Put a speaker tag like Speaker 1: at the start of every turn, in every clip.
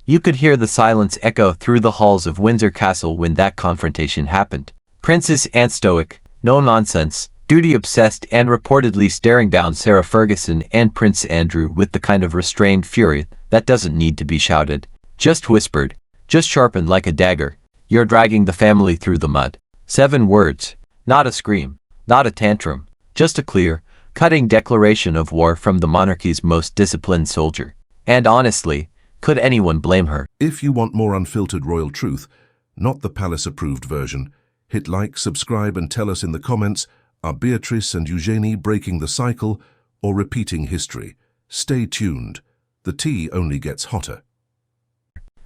Speaker 1: You could hear the silence echo through the halls of Windsor Castle when that confrontation happened. Princess Anne stoic, no nonsense, duty-obsessed and reportedly staring down Sarah Ferguson and Prince Andrew with the kind of restrained fury that doesn't need to be shouted. Just whispered, just sharpened like a dagger. You're dragging the family through the mud. 7 words. Not a scream. Not a tantrum. Just a clear, cutting declaration of war from the monarchy's most disciplined soldier. And honestly, could anyone blame her?
Speaker 2: If you want more unfiltered royal truth, not the palace-approved version, hit like, subscribe and tell us in the comments, are Beatrice and Eugenie breaking the cycle or repeating history? Stay tuned. The tea only gets hotter.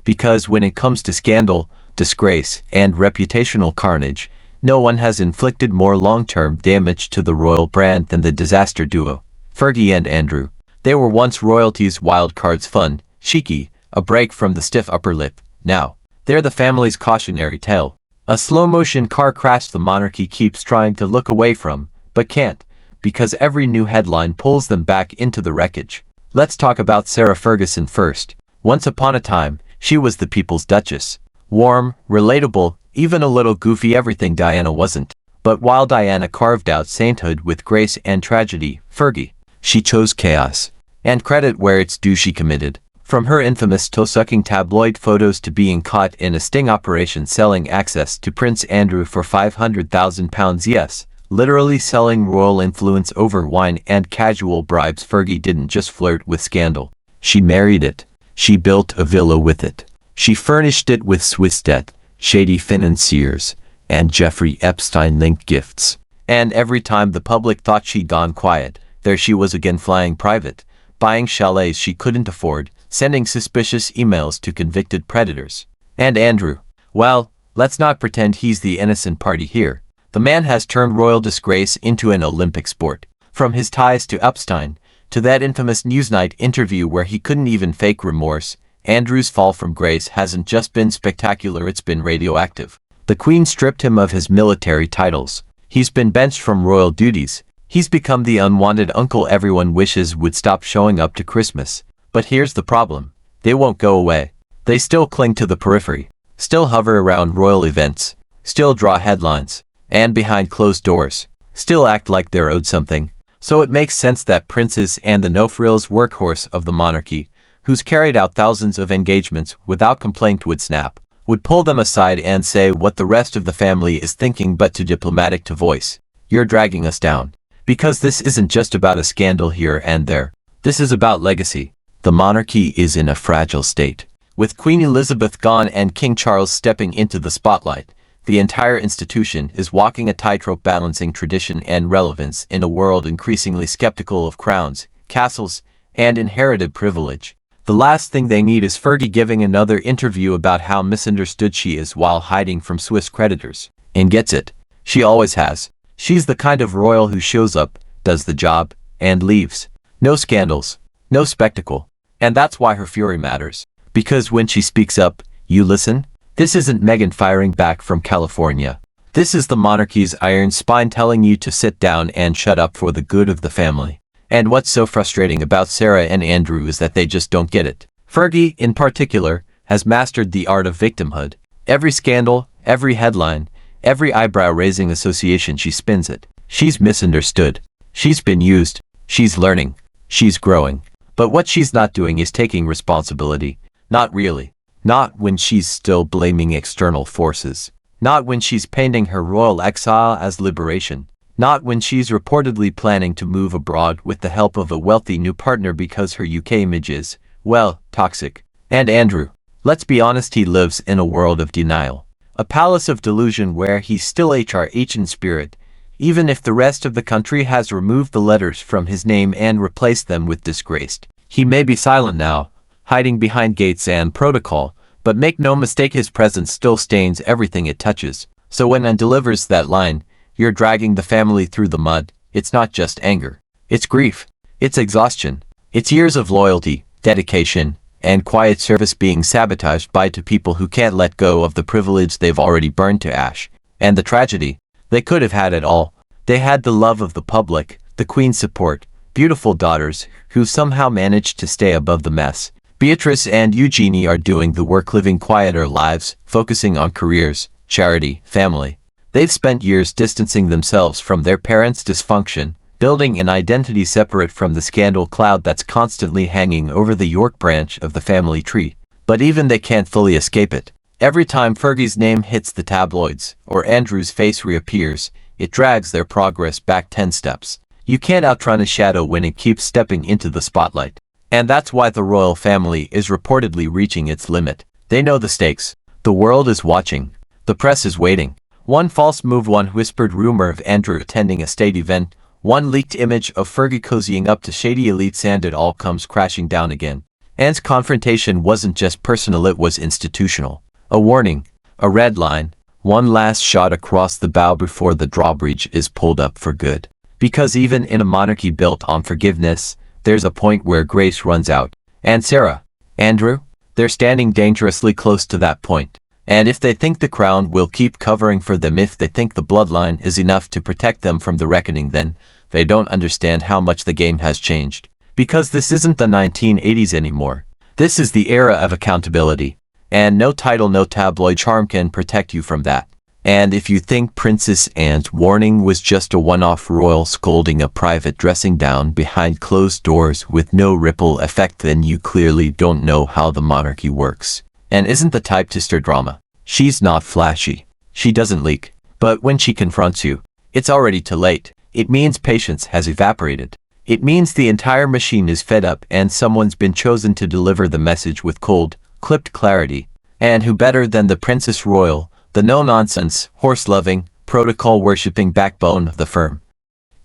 Speaker 1: Because when it comes to scandal, disgrace, and reputational carnage, no one has inflicted more long-term damage to the royal brand than the disaster duo, Fergie and Andrew. They were once royalty's wild cards fun, cheeky, a break from the stiff upper lip. Now, they're the family's cautionary tale. A slow-motion car crash the monarchy keeps trying to look away from, but can't, because every new headline pulls them back into the wreckage. Let's talk about Sarah Ferguson first. Once upon a time, she was the people's duchess. Warm, relatable, even a little goofy, everything Diana wasn't. But while Diana carved out sainthood with grace and tragedy, Fergie, she chose chaos. And credit where it's due, she committed. From her infamous toe-sucking tabloid photos to being caught in a sting operation selling access to Prince Andrew for £500,000, yes, literally selling royal influence over wine and casual bribes, Fergie didn't just flirt with scandal. She married it. She built a villa with it. She furnished it with Swiss debt, shady financiers, and Jeffrey Epstein-linked gifts. And every time the public thought she'd gone quiet, there she was again, flying private, buying chalets she couldn't afford, sending suspicious emails to convicted predators. And Andrew, well, let's not pretend he's the innocent party here. The man has turned royal disgrace into an Olympic sport. From his ties to Epstein, to that infamous Newsnight interview where he couldn't even fake remorse, Andrew's fall from grace hasn't just been spectacular, it's been radioactive. The Queen stripped him of his military titles. He's been benched from royal duties. He's become the unwanted uncle everyone wishes would stop showing up to Christmas. But here's the problem. They won't go away. They still cling to the periphery, still hover around royal events, still draw headlines, and behind closed doors, still act like they're owed something. So it makes sense that Princess Anne, the no-frills workhorse of the monarchy, who's carried out thousands of engagements without complaint, would snap, would pull them aside and say what the rest of the family is thinking, but too diplomatic to voice. You're dragging us down. Because this isn't just about a scandal here and there. This is about legacy. The monarchy is in a fragile state. With Queen Elizabeth gone and King Charles stepping into the spotlight, the entire institution is walking a tightrope, balancing tradition and relevance in a world increasingly skeptical of crowns, castles, and inherited privilege. The last thing they need is Fergie giving another interview about how misunderstood she is while hiding from Swiss creditors. And gets it. She always has. She's the kind of royal who shows up, does the job, and leaves. No scandals. No spectacle. And that's why her fury matters. Because when she speaks up, you listen. This isn't Meghan firing back from California. This is the monarchy's iron spine telling you to sit down and shut up for the good of the family. And what's so frustrating about Sarah and Andrew is that they just don't get it. Fergie, in particular, has mastered the art of victimhood. Every scandal, every headline, every eyebrow-raising association she spins it. She's misunderstood. She's been used. She's learning. She's growing. But what she's not doing is taking responsibility. Not really. Not when she's still blaming external forces. Not when she's painting her royal exile as liberation. Not when she's reportedly planning to move abroad with the help of a wealthy new partner because her UK image is, well, toxic. And Andrew, let's be honest, he lives in a world of denial. A palace of delusion where he's still HRH in spirit, even if the rest of the country has removed the letters from his name and replaced them with disgraced. He may be silent now, hiding behind gates and protocol, but make no mistake, his presence still stains everything it touches. So when Anne delivers that line, "You're dragging the family through the mud," it's not just anger. It's grief. It's exhaustion. It's years of loyalty, dedication, and quiet service being sabotaged by two people who can't let go of the privilege they've already burned to ash. And the tragedy? They could have had it all. They had the love of the public, the Queen's support, beautiful daughters who somehow managed to stay above the mess, Beatrice and Eugenie are doing the work, living quieter lives, focusing on careers, charity, family. They've spent years distancing themselves from their parents' dysfunction, building an identity separate from the scandal cloud that's constantly hanging over the York branch of the family tree. But even they can't fully escape it. Every time Fergie's name hits the tabloids, or Andrew's face reappears, it drags their progress back 10 steps. You can't outrun a shadow when it keeps stepping into the spotlight. And that's why the royal family is reportedly reaching its limit. They know the stakes. The world is watching. The press is waiting. One false move, one whispered rumor of Andrew attending a state event, one leaked image of Fergie cozying up to shady elites, and it all comes crashing down again. Anne's confrontation wasn't just personal, it was institutional. A warning, a red line, one last shot across the bow before the drawbridge is pulled up for good. Because even in a monarchy built on forgiveness, there's a point where grace runs out. And Sarah, Andrew, they're standing dangerously close to that point. And if they think the crown will keep covering for them, if they think the bloodline is enough to protect them from the reckoning, then they don't understand how much the game has changed. Because this isn't the 1980s anymore. This is the era of accountability. And no title, no tabloid charm can protect you from that. And if you think Princess Anne's warning was just a one-off royal scolding, a private dressing down behind closed doors with no ripple effect, then you clearly don't know how the monarchy works. Anne isn't the type to stir drama. She's not flashy. She doesn't leak. But when she confronts you, it's already too late. It means patience has evaporated. It means the entire machine is fed up and someone's been chosen to deliver the message with cold, clipped clarity. And who better than the Princess Royal, the no-nonsense, horse-loving, protocol-worshipping backbone of the firm?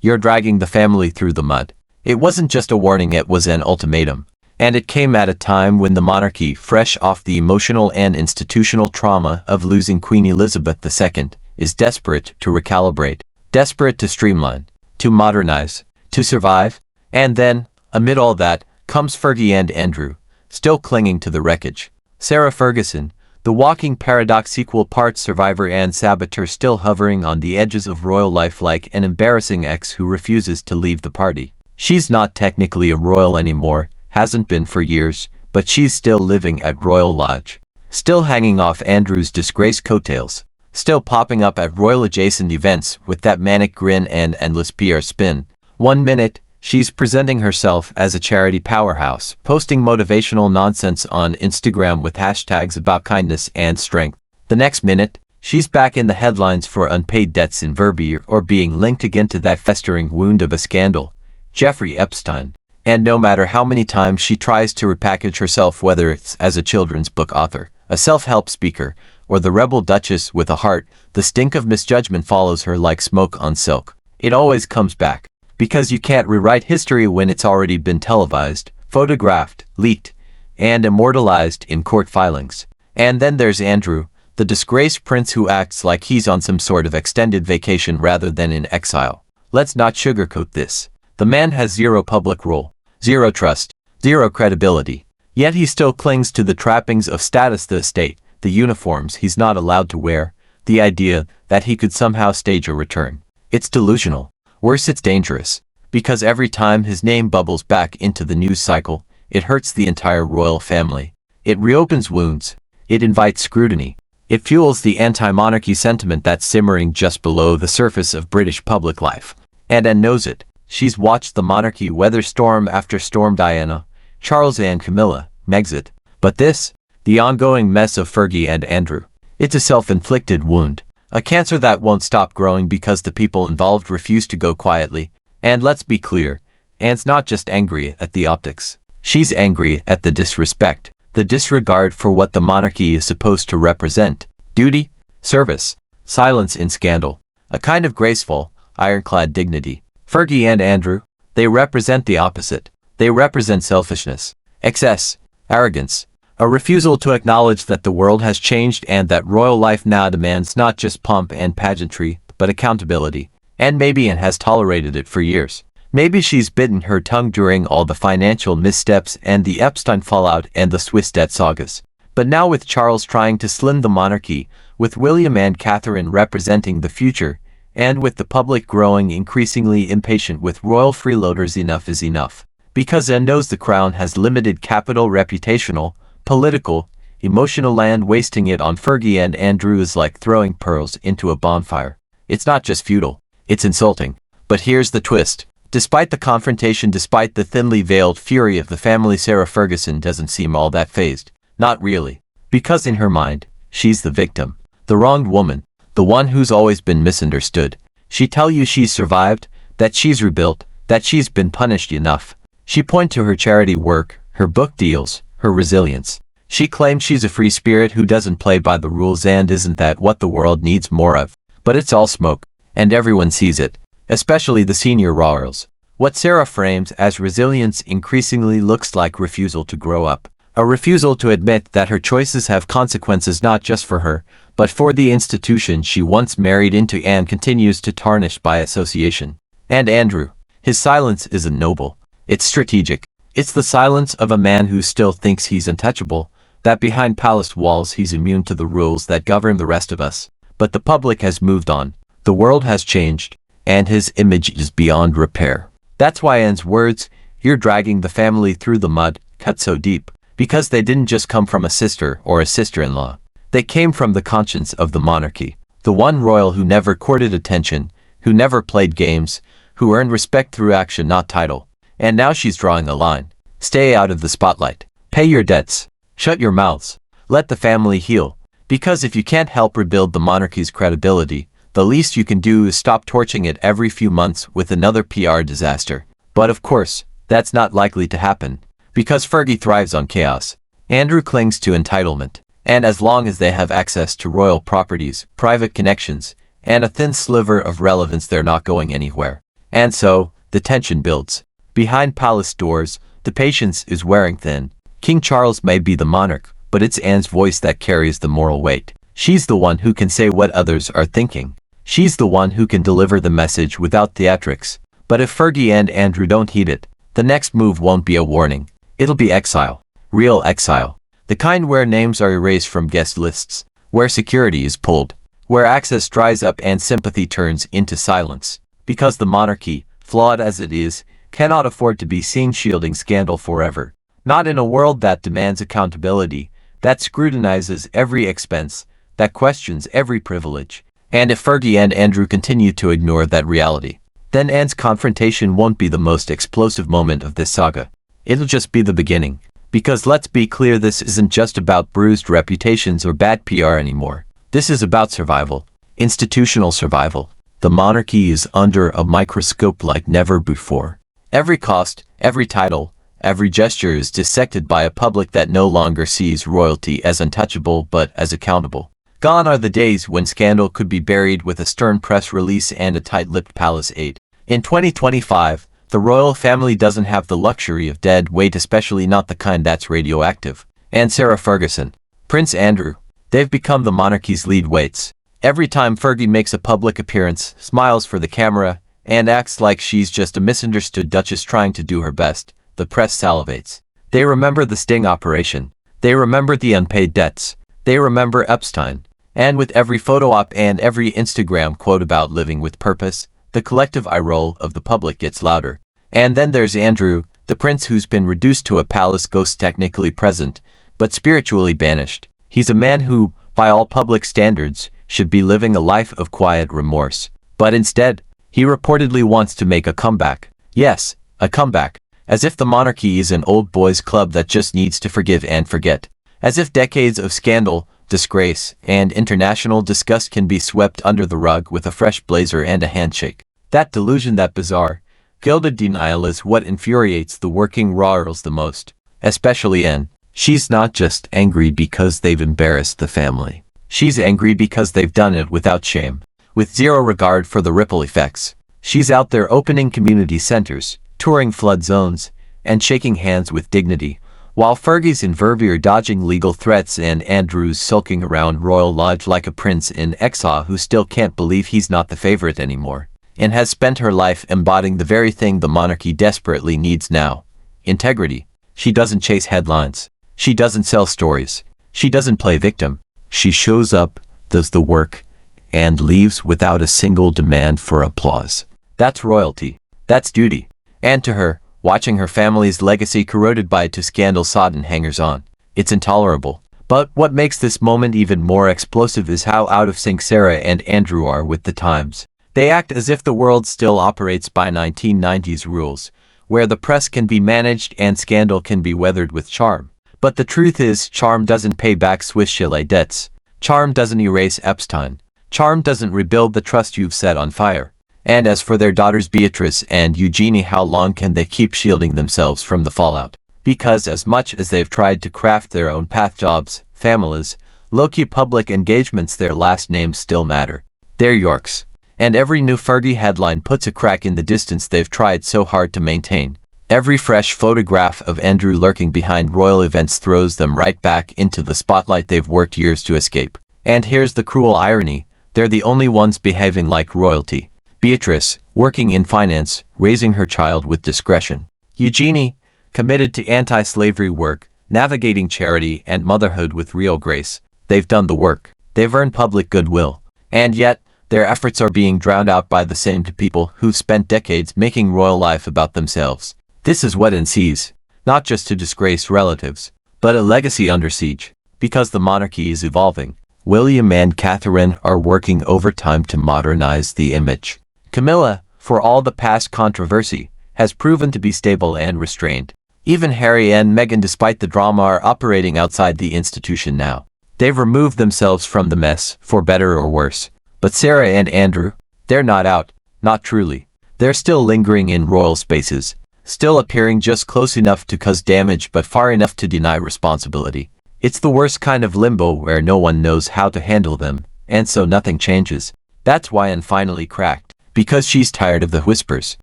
Speaker 1: You're dragging the family through the mud. It wasn't just a warning, it was an ultimatum. And it came at a time when the monarchy, fresh off the emotional and institutional trauma of losing Queen Elizabeth II, is desperate to recalibrate, desperate to streamline, to modernize, to survive. And then, amid all that, comes Fergie and Andrew, still clinging to the wreckage. Sarah Ferguson, the walking paradox, equal parts survivor and saboteur, still hovering on the edges of royal life like an embarrassing ex who refuses to leave the party. She's not technically a royal anymore, hasn't been for years, but she's still living at Royal Lodge. Still hanging off Andrew's disgraced coattails. Still popping up at royal-adjacent events with that manic grin and endless PR spin. 1 minute, she's presenting herself as a charity powerhouse, posting motivational nonsense on Instagram with hashtags about kindness and strength. The next minute, she's back in the headlines for unpaid debts in Verbier or being linked again to that festering wound of a scandal, Jeffrey Epstein. And no matter how many times she tries to repackage herself, whether it's as a children's book author, a self-help speaker, or the rebel duchess with a heart, the stink of misjudgment follows her like smoke on silk. It always comes back. Because you can't rewrite history when it's already been televised, photographed, leaked, and immortalized in court filings. And then there's Andrew, the disgraced prince who acts like he's on some sort of extended vacation rather than in exile. Let's not sugarcoat this. The man has zero public role, zero trust, zero credibility. Yet he still clings to the trappings of status, the estate, the uniforms he's not allowed to wear, the idea that he could somehow stage a return. It's delusional. Worse, it's dangerous. Because every time his name bubbles back into the news cycle, it hurts the entire royal family. It reopens wounds. It invites scrutiny. It fuels the anti-monarchy sentiment that's simmering just below the surface of British public life. And Anne knows it. She's watched the monarchy weather storm after storm, Diana, Charles and Camilla, Megxit. But this, the ongoing mess of Fergie and Andrew, it's a self-inflicted wound. A cancer that won't stop growing because the people involved refuse to go quietly. And let's be clear, Anne's not just angry at the optics. She's angry at the disrespect, the disregard for what the monarchy is supposed to represent. Duty, service, silence in scandal. A kind of graceful, ironclad dignity. Fergie and Andrew, they represent the opposite. They represent selfishness, excess, arrogance. A refusal to acknowledge that the world has changed and that royal life now demands not just pomp and pageantry, but accountability. And maybe Anne has tolerated it for years. Maybe she's bitten her tongue during all the financial missteps and the Epstein fallout and the Swiss debt sagas. But now, with Charles trying to slim the monarchy, with William and Catherine representing the future, and with the public growing increasingly impatient with royal freeloaders, enough is enough. Because Anne knows the crown has limited capital, reputational, political, emotional land. Wasting it on Fergie and Andrew is like throwing pearls into a bonfire. It's not just futile, it's insulting. But here's the twist. Despite the confrontation, despite the thinly veiled fury of the family, Sarah Ferguson doesn't seem all that fazed. Not really. Because in her mind, she's the victim. The wronged woman. The one who's always been misunderstood. She tell you she's survived, that she's rebuilt, that she's been punished enough. She point to her charity work, her book deals, her resilience. She claims she's a free spirit who doesn't play by the rules, and isn't that what the world needs more of? But it's all smoke, and everyone sees it, especially the senior royals. What Sarah frames as resilience increasingly looks like refusal to grow up. A refusal to admit that her choices have consequences not just for her, but for the institution she once married into and continues to tarnish by association. And Andrew, his silence isn't noble. It's strategic. It's the silence of a man who still thinks he's untouchable, that behind palace walls he's immune to the rules that govern the rest of us. But the public has moved on. The world has changed, and his image is beyond repair. That's why Anne's words, "You're dragging the family through the mud," cut so deep. Because they didn't just come from a sister or a sister-in-law. They came from the conscience of the monarchy. The one royal who never courted attention, who never played games, who earned respect through action, not title. And now she's drawing a line. Stay out of the spotlight. Pay your debts. Shut your mouths. Let the family heal. Because if you can't help rebuild the monarchy's credibility, the least you can do is stop torching it every few months with another PR disaster. But of course, that's not likely to happen. Because Fergie thrives on chaos. Andrew clings to entitlement. And as long as they have access to royal properties, private connections, and a thin sliver of relevance, they're not going anywhere. And so, the tension builds. Behind palace doors, the patience is wearing thin. King Charles may be the monarch, but it's Anne's voice that carries the moral weight. She's the one who can say what others are thinking. She's the one who can deliver the message without theatrics. But if Fergie and Andrew don't heed it, the next move won't be a warning. It'll be exile. Real exile. The kind where names are erased from guest lists, where security is pulled, where access dries up and sympathy turns into silence. Because the monarchy, flawed as it is, cannot afford to be seen shielding scandal forever. Not in a world that demands accountability, that scrutinizes every expense, that questions every privilege. And if Fergie and Andrew continue to ignore that reality, then Anne's confrontation won't be the most explosive moment of this saga. It'll just be the beginning. Because let's be clear, this isn't just about bruised reputations or bad PR anymore. This is about survival. Institutional survival. The monarchy is under a microscope like never before. Every cost, every title, every gesture is dissected by a public that no longer sees royalty as untouchable but as accountable. Gone are the days when scandal could be buried with a stern press release and a tight-lipped palace aide. In 2025, the royal family doesn't have the luxury of dead weight, especially not the kind that's radioactive. And Sarah Ferguson, Prince Andrew, they've become the monarchy's lead weights. Every time Fergie makes a public appearance, smiles for the camera, and acts like she's just a misunderstood duchess trying to do her best, the press salivates. They remember the sting operation. They remember the unpaid debts. They remember Epstein. And with every photo op and every Instagram quote about living with purpose, the collective eye roll of the public gets louder. And then there's Andrew, the prince who's been reduced to a palace ghost, technically present, but spiritually banished. He's a man who, by all public standards, should be living a life of quiet remorse. But instead, he reportedly wants to make a comeback. Yes, a comeback. As if the monarchy is an old boys club that just needs to forgive and forget. As if decades of scandal, disgrace, and international disgust can be swept under the rug with a fresh blazer and a handshake. That delusion, that bizarre, gilded denial is what infuriates the working royals the most. Especially Anne. She's not just angry because they've embarrassed the family. She's angry because they've done it without shame. With zero regard for the ripple effects. She's out there opening community centers, touring flood zones, and shaking hands with dignity, while Fergie's in Verviers dodging legal threats and Andrew's sulking around Royal Lodge like a prince in exile who still can't believe he's not the favorite anymore, and has spent her life embodying the very thing the monarchy desperately needs now. Integrity. She doesn't chase headlines. She doesn't sell stories. She doesn't play victim. She shows up, does the work, and leaves without a single demand for applause. That's royalty. That's duty. And to her, watching her family's legacy corroded by two scandal-sodden hangers-on. It's intolerable. But what makes this moment even more explosive is how out of sync Sarah and Andrew are with the times. They act as if the world still operates by 1990s rules, where the press can be managed and scandal can be weathered with charm. But the truth is, charm doesn't pay back Swiss chalet debts. Charm doesn't erase Epstein. Charm doesn't rebuild the trust you've set on fire. And as for their daughters Beatrice and Eugenie, how long can they keep shielding themselves from the fallout? Because as much as they've tried to craft their own path, jobs, families, low-key public engagements, their last names still matter. They're Yorks. And every new Fergie headline puts a crack in the distance they've tried so hard to maintain. Every fresh photograph of Andrew lurking behind royal events throws them right back into the spotlight they've worked years to escape. And here's the cruel irony. They're the only ones behaving like royalty. Beatrice, working in finance, raising her child with discretion. Eugenie, committed to anti-slavery work, navigating charity and motherhood with real grace. They've done the work. They've earned public goodwill. And yet, their efforts are being drowned out by the same people who've spent decades making royal life about themselves. This is what ensues. Not just to disgrace relatives, but a legacy under siege. Because the monarchy is evolving. William and Catherine are working overtime to modernize the image. Camilla, for all the past controversy, has proven to be stable and restrained. Even Harry and Meghan, despite the drama, are operating outside the institution now. They've removed themselves from the mess, for better or worse. But Sarah and Andrew, they're not out, not truly. They're still lingering in royal spaces, still appearing just close enough to cause damage but far enough to deny responsibility. It's the worst kind of limbo where no one knows how to handle them, and so nothing changes. That's why Anne finally cracked. Because she's tired of the whispers,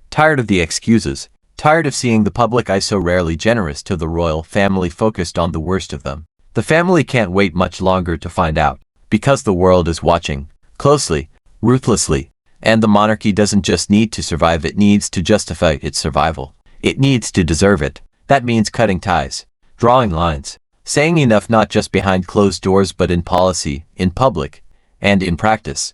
Speaker 1: tired of the excuses, tired of seeing the public eye so rarely generous to the royal family focused on the worst of them. The family can't wait much longer to find out, because the world is watching, closely, ruthlessly, and the monarchy doesn't just need to survive, it needs to justify its survival. It needs to deserve it. That means cutting ties, drawing lines, saying enough not just behind closed doors but in policy, in public, and in practice.